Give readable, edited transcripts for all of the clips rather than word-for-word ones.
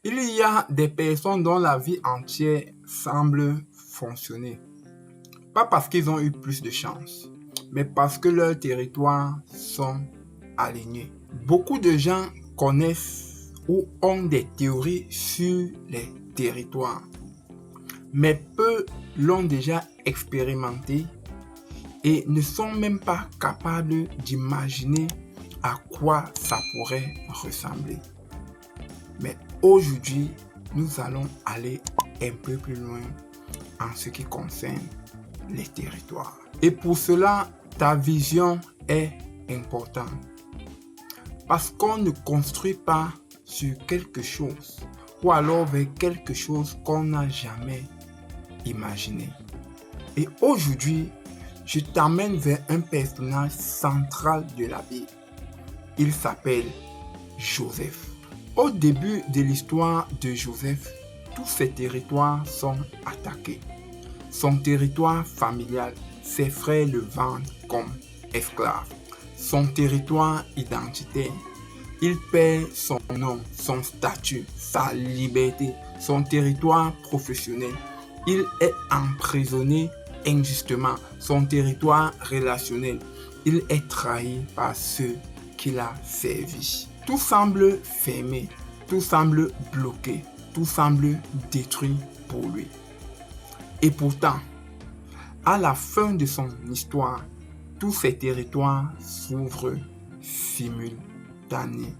Il y a des personnes dont la vie entière semble fonctionner. Pas parce qu'ils ont eu plus de chance, mais parce que leurs territoires sont alignés. Beaucoup de gens connaissent ou ont des théories sur les territoires, mais peu l'ont déjà expérimenté et ne sont même pas capables d'imaginer à quoi ça pourrait ressembler. Mais aujourd'hui, nous allons aller un peu plus loin en ce qui concerne les territoires. Et pour cela, ta vision est importante. Parce qu'on ne construit pas sur quelque chose ou alors vers quelque chose qu'on n'a jamais imaginé. Et aujourd'hui, je t'amène vers un personnage central de la Bible. Il s'appelle Joseph. Au début de l'histoire de Joseph, tous ses territoires sont attaqués. Son territoire familial, ses frères le vendent comme esclave. Son territoire identitaire, il perd son nom, son statut, sa liberté. Son territoire professionnel, il est emprisonné injustement. Son territoire relationnel, il est trahi par ceux qu'il a servis. Tout semble fermé, tout semble bloqué, tout semble détruit pour lui. Et pourtant, à la fin de son histoire, tous ces territoires s'ouvrent simultanément.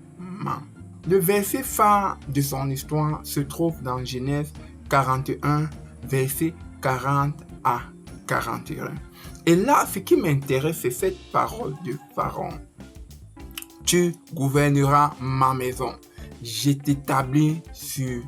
Le verset phare de son histoire se trouve dans Genèse 41, versets 40 à 41. Et là, ce qui m'intéresse, c'est cette parole de Pharaon. Tu gouverneras ma maison. Je t'établis sur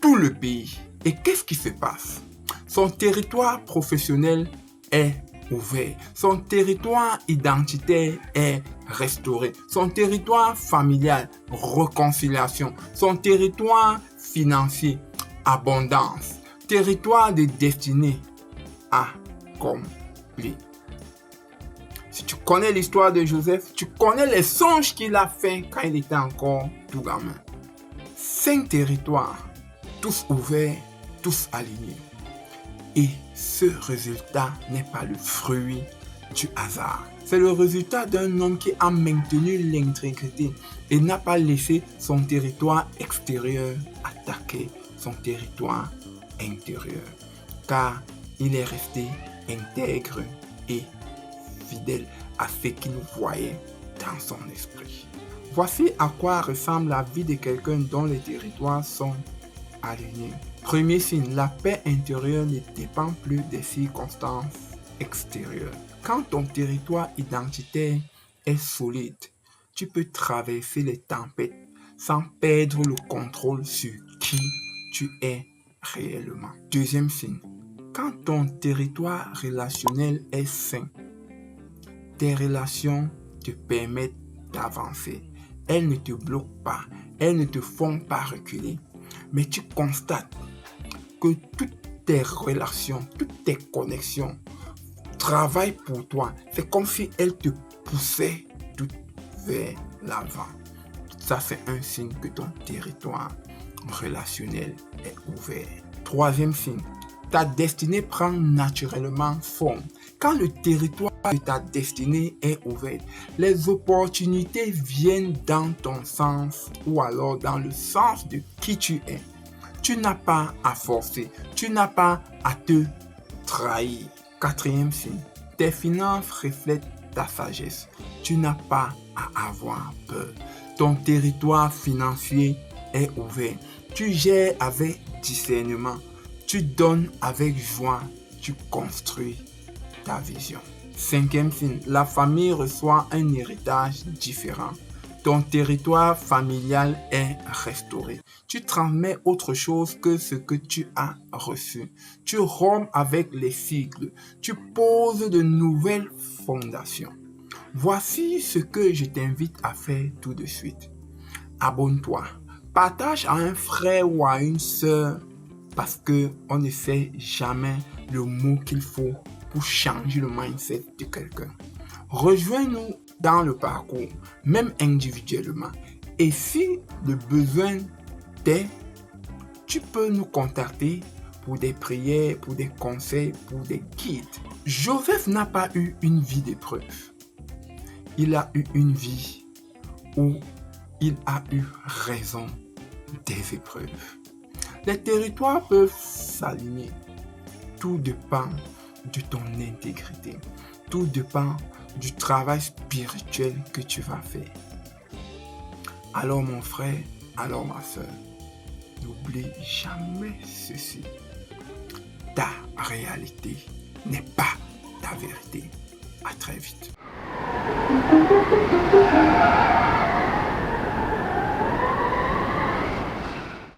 tout le pays. Et qu'est-ce qui se passe? Son territoire professionnel est ouvert. Son territoire identitaire est restauré. Son territoire familial, réconciliation. Son territoire financier, abondance. Territoire de destinée, accompli. Si tu connais l'histoire de Joseph, tu connais les songes qu'il a fait quand il était encore tout gamin. 5 territoires, tous ouverts, tous alignés. Et ce résultat n'est pas le fruit du hasard. C'est le résultat d'un homme qui a maintenu l'intégrité et n'a pas laissé son territoire extérieur attaquer son territoire intérieur. Car il est resté intègre et fidèle à ce qu'il voyait dans son esprit. Voici à quoi ressemble la vie de quelqu'un dont les territoires sont alignés. Premier signe, la paix intérieure ne dépend plus des circonstances extérieures. Quand ton territoire identitaire est solide, tu peux traverser les tempêtes sans perdre le contrôle sur qui tu es réellement. Deuxième signe, quand ton territoire relationnel est sain, tes relations te permettent d'avancer. Elles ne te bloquent pas, elles ne te font pas reculer. Mais tu constates que toutes tes relations, toutes tes connexions travaillent pour toi. C'est comme si elles te poussaient tout vers l'avant. Ça, c'est un signe que ton territoire relationnel est ouvert. Troisième signe, ta destinée prend naturellement forme. Quand le territoire de ta destinée est ouvert, les opportunités viennent dans ton sens ou alors dans le sens de qui tu es. Tu n'as pas à forcer, tu n'as pas à te trahir. Quatrième signe, tes finances reflètent ta sagesse. Tu n'as pas à avoir peur. Ton territoire financier est ouvert. Tu gères avec discernement. Tu donnes avec joie. Tu construis ta vision. Cinquième signe, la famille reçoit un héritage différent. Ton territoire familial est restauré. Tu transmets autre chose que ce que tu as reçu. Tu rompes avec les cycles. Tu poses de nouvelles fondations. Voici ce que je t'invite à faire tout de suite. Abonne-toi. Partage à un frère ou à une sœur parce qu'on ne sait jamais le mot qu'il faut pour changer le mindset de quelqu'un. Rejoins-nous dans le parcours, même individuellement. Et si le besoin t'est, tu peux nous contacter pour des prières, pour des conseils, pour des guides. Joseph n'a pas eu une vie d'épreuve. Il a eu une vie où il a eu raison des épreuves. Les territoires peuvent s'aligner. Tout dépend de ton intégrité. Tout dépend du travail spirituel que tu vas faire. Alors mon frère, alors ma soeur, n'oublie jamais ceci. Ta réalité n'est pas ta vérité. À très vite.